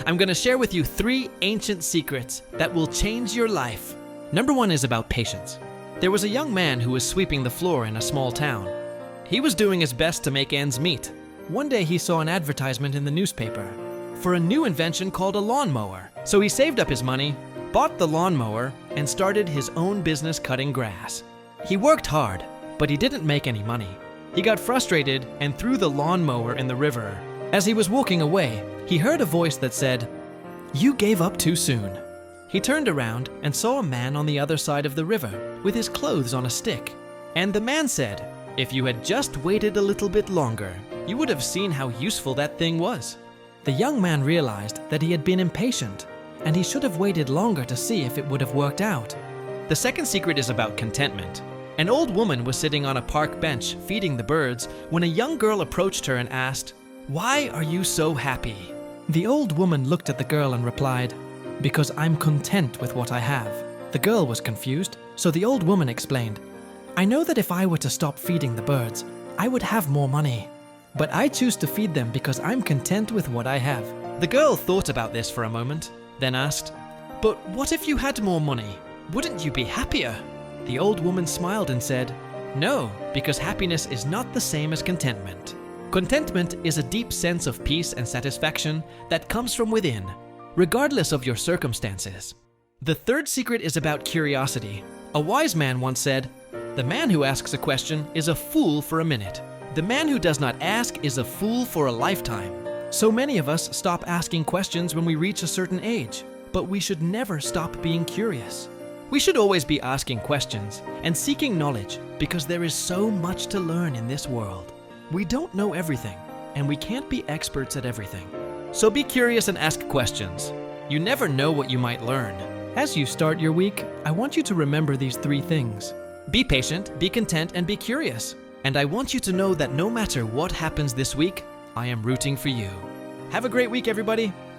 I'm going to share with you 3 ancient secrets that will change your life. Number 1 is about patience. There was a young man who was sweeping the floor in a small town. He was doing his best to make ends meet. One day he saw an advertisement in the newspaper for a new invention called a lawnmower. So he saved up his money, bought the lawnmower, and started his own business cutting grass. He worked hard, but he didn't make any money. He got frustrated and threw the lawnmower in the river. As he was walking away, he heard a voice that said, "You gave up too soon." He turned around and saw a man on the other side of the river with his clothes on a stick. And the man said, "If you had just waited a little bit longer, you would have seen how useful that thing was." The young man realized that he had been impatient, and he should have waited longer to see if it would have worked out. The second secret is about contentment. An old woman was sitting on a park bench feeding the birds when a young girl approached her and asked, "Why are you so happy?" The old woman looked at the girl and replied, "Because I'm content with what I have." The girl was confused, so the old woman explained, "I know that if I were to stop feeding the birds, I would have more money. But I choose to feed them because I'm content with what I have." The girl thought about this for a moment, then asked, "But what if you had more money? Wouldn't you be happier?" The old woman smiled and said, "No, because happiness is not the same as contentment. Contentment is a deep sense of peace and satisfaction that comes from within, regardless of your circumstances." The third secret is about curiosity. A wise man once said, "The man who asks a question is a fool for a minute. The man who does not ask is a fool for a lifetime." So many of us stop asking questions when we reach a certain age, but we should never stop being curious. We should always be asking questions and seeking knowledge because there is so much to learn in this world. We don't know everything, and we can't be experts at everything. So be curious and ask questions. You never know what you might learn. As you start your week, I want you to remember these 3 things. Be patient, be content, and be curious. And I want you to know that no matter what happens this week, I am rooting for you. Have a great week, everybody.